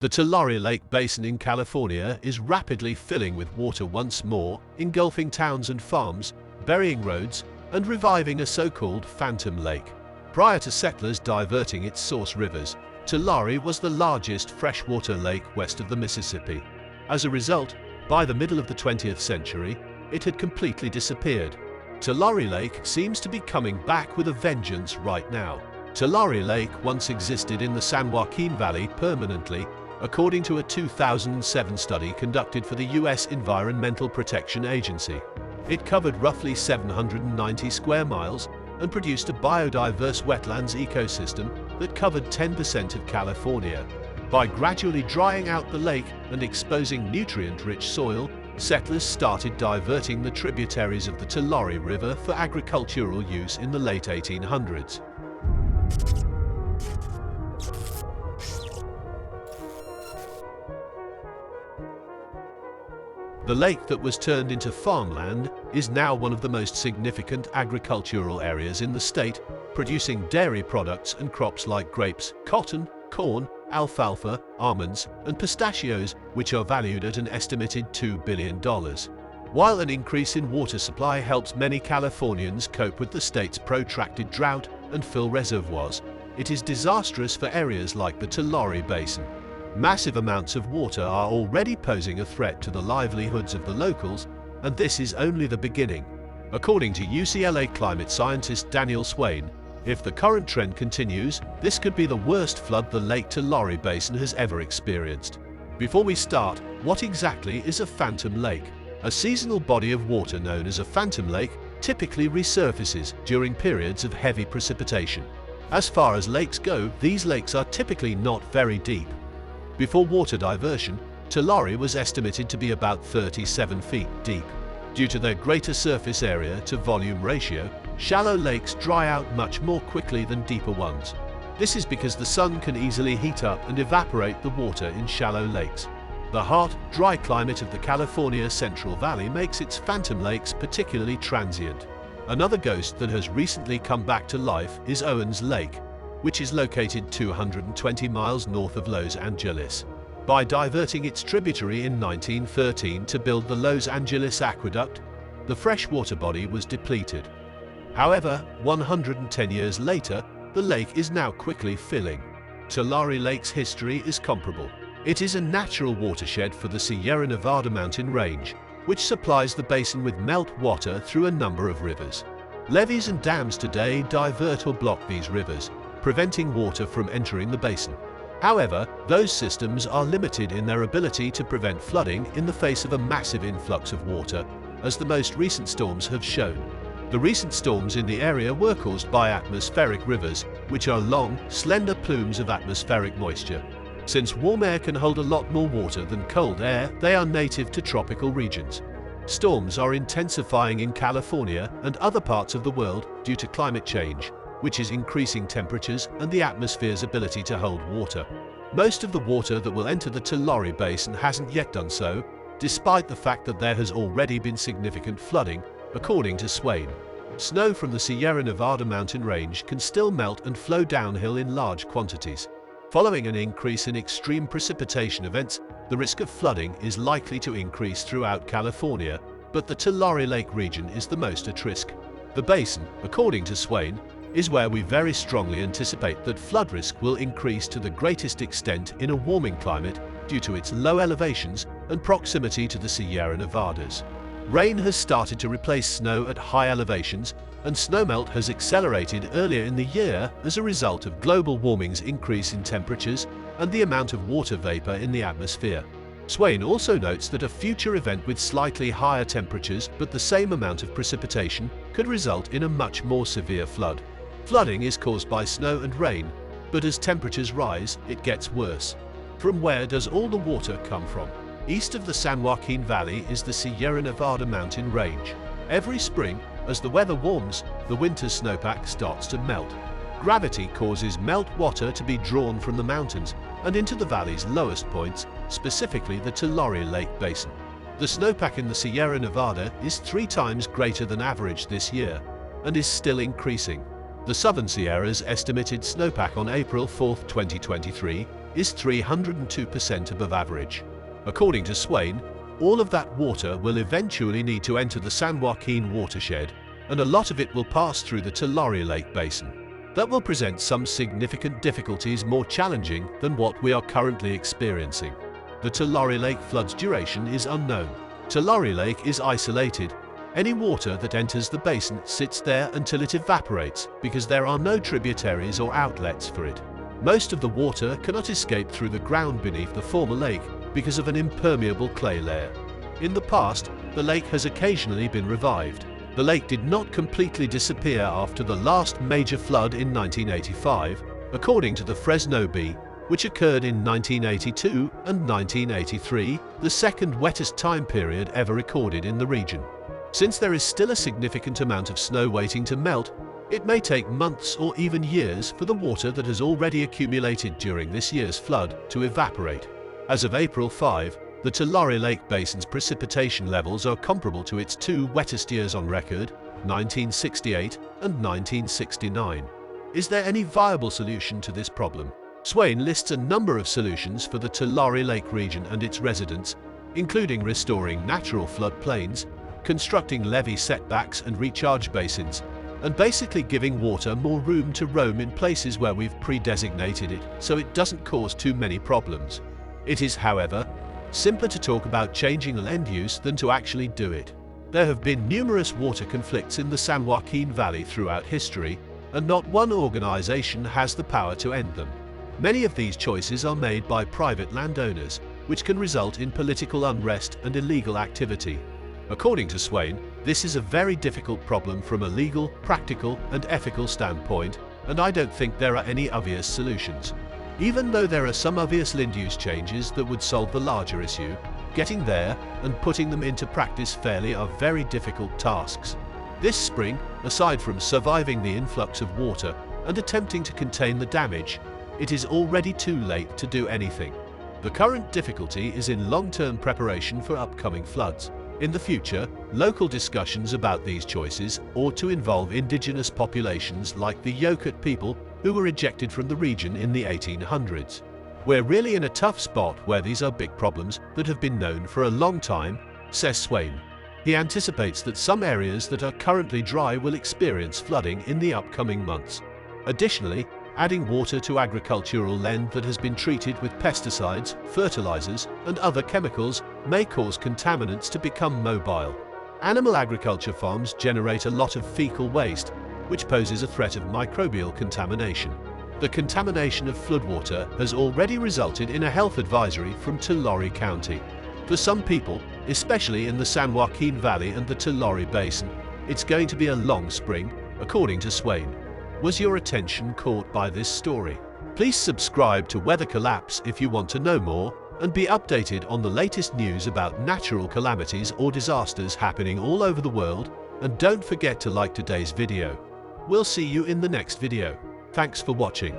The Tulare Lake Basin in California is rapidly filling with water once more, engulfing towns and farms, burying roads, and reviving a so-called phantom lake. Prior to settlers diverting its source rivers, Tulare was the largest freshwater lake west of the Mississippi. As a result, by the middle of the 20th century, it had completely disappeared. Tulare Lake seems to be coming back with a vengeance right now. Tulare Lake once existed in the San Joaquin Valley permanently, according to a 2007 study conducted for the U.S. Environmental Protection Agency. It covered roughly 790 square miles and produced a biodiverse wetlands ecosystem that covered 10% of California. By gradually drying out the lake and exposing nutrient-rich soil, settlers started diverting the tributaries of the Tulare River for agricultural use in the late 1800s. The lake that was turned into farmland is now one of the most significant agricultural areas in the state, producing dairy products and crops like grapes, cotton, corn, alfalfa, almonds, and pistachios, which are valued at an estimated $2 billion. While an increase in water supply helps many Californians cope with the state's protracted drought and fill reservoirs, it is disastrous for areas like the Tulare Basin. Massive amounts of water are already posing a threat to the livelihoods of the locals, and this is only the beginning. According to UCLA climate scientist Daniel Swain, if the current trend continues, this could be the worst flood the Lake Tulare Basin has ever experienced. Before we start, what exactly is a phantom lake? A seasonal body of water known as a phantom lake typically resurfaces during periods of heavy precipitation. As far as lakes go, these lakes are typically not very deep. Before water diversion, Tulare was estimated to be about 37 feet deep. Due to their greater surface area to volume ratio, shallow lakes dry out much more quickly than deeper ones. This is because the sun can easily heat up and evaporate the water in shallow lakes. The hot, dry climate of the California Central Valley makes its phantom lakes particularly transient. Another ghost that has recently come back to life is Owens Lake, which is located 220 miles north of Los Angeles. By diverting its tributary in 1913 to build the Los Angeles Aqueduct, the freshwater body was depleted. However, 110 years later, the lake is now quickly filling. Tulare Lake's history is comparable. It is a natural watershed for the Sierra Nevada mountain range, which supplies the basin with melt water through a number of rivers. Levees and dams today divert or block these rivers, preventing water from entering the basin. However, those systems are limited in their ability to prevent flooding in the face of a massive influx of water, as the most recent storms have shown. The recent storms in the area were caused by atmospheric rivers, which are long, slender plumes of atmospheric moisture. Since warm air can hold a lot more water than cold air, they are native to tropical regions. Storms are intensifying in California and other parts of the world due to climate change, which is increasing temperatures and the atmosphere's ability to hold water. Most of the water that will enter the Tulare Basin hasn't yet done so, despite the fact that there has already been significant flooding, according to Swain. Snow from the Sierra Nevada mountain range can still melt and flow downhill in large quantities. Following an increase in extreme precipitation events, the risk of flooding is likely to increase throughout California, but the Tulare Lake region is the most at risk. The basin, according to Swain, is where we very strongly anticipate that flood risk will increase to the greatest extent in a warming climate due to its low elevations and proximity to the Sierra Nevadas. Rain has started to replace snow at high elevations, and snowmelt has accelerated earlier in the year as a result of global warming's increase in temperatures and the amount of water vapor in the atmosphere. Swain also notes that a future event with slightly higher temperatures but the same amount of precipitation could result in a much more severe flood. Flooding is caused by snow and rain, but as temperatures rise, it gets worse. From where does all the water come from? East of the San Joaquin Valley is the Sierra Nevada mountain range. Every spring, as the weather warms, the winter snowpack starts to melt. Gravity causes meltwater to be drawn from the mountains and into the valley's lowest points, specifically the Tulare Lake Basin. The snowpack in the Sierra Nevada is 3 times greater than average this year, and is still increasing. The Southern Sierra's estimated snowpack on April 4, 2023 is 302% above average. According to Swain, all of that water will eventually need to enter the San Joaquin watershed, and a lot of it will pass through the Tulare Lake Basin. That will present some significant difficulties more challenging than what we are currently experiencing. The Tulare Lake flood's duration is unknown. Tulare Lake is isolated. Any water that enters the basin sits there until it evaporates because there are no tributaries or outlets for it. Most of the water cannot escape through the ground beneath the former lake because of an impermeable clay layer. In the past, the lake has occasionally been revived. The lake did not completely disappear after the last major flood in 1985, according to the Fresno Bee, which occurred in 1982 and 1983, the second wettest time period ever recorded in the region. Since there is still a significant amount of snow waiting to melt, it may take months or even years for the water that has already accumulated during this year's flood to evaporate. As of April 5, the Tulare Lake Basin's precipitation levels are comparable to its two wettest years on record, 1968 and 1969. Is there any viable solution to this problem? Swain lists a number of solutions for the Tulare Lake region and its residents, including restoring natural floodplains, constructing levee setbacks and recharge basins, and basically giving water more room to roam in places where we've pre-designated it so it doesn't cause too many problems. It is, however, simpler to talk about changing land use than to actually do it. There have been numerous water conflicts in the San Joaquin Valley throughout history, and not one organization has the power to end them. Many of these choices are made by private landowners, which can result in political unrest and illegal activity. According to Swain, this is a very difficult problem from a legal, practical, and ethical standpoint, and I don't think there are any obvious solutions. Even though there are some obvious land use changes that would solve the larger issue, getting there and putting them into practice fairly are very difficult tasks. This spring, aside from surviving the influx of water and attempting to contain the damage, it is already too late to do anything. The current difficulty is in long-term preparation for upcoming floods. In the future, local discussions about these choices ought to involve indigenous populations like the Yokut people who were ejected from the region in the 1800s. We're really in a tough spot where these are big problems that have been known for a long time, says Swain. He anticipates that some areas that are currently dry will experience flooding in the upcoming months. Additionally, adding water to agricultural land that has been treated with pesticides, fertilizers, and other chemicals may cause contaminants to become mobile. Animal agriculture farms generate a lot of fecal waste, which poses a threat of microbial contamination. The contamination of floodwater has already resulted in a health advisory from Tulare County. For some people, especially in the San Joaquin Valley and the Tulare Basin, it's going to be a long spring, according to Swain. Was your attention caught by this story? Please subscribe to Weather Collapse if you want to know more and be updated on the latest news about natural calamities or disasters happening all over the world, and don't forget to like today's video. We'll see you in the next video. Thanks for watching.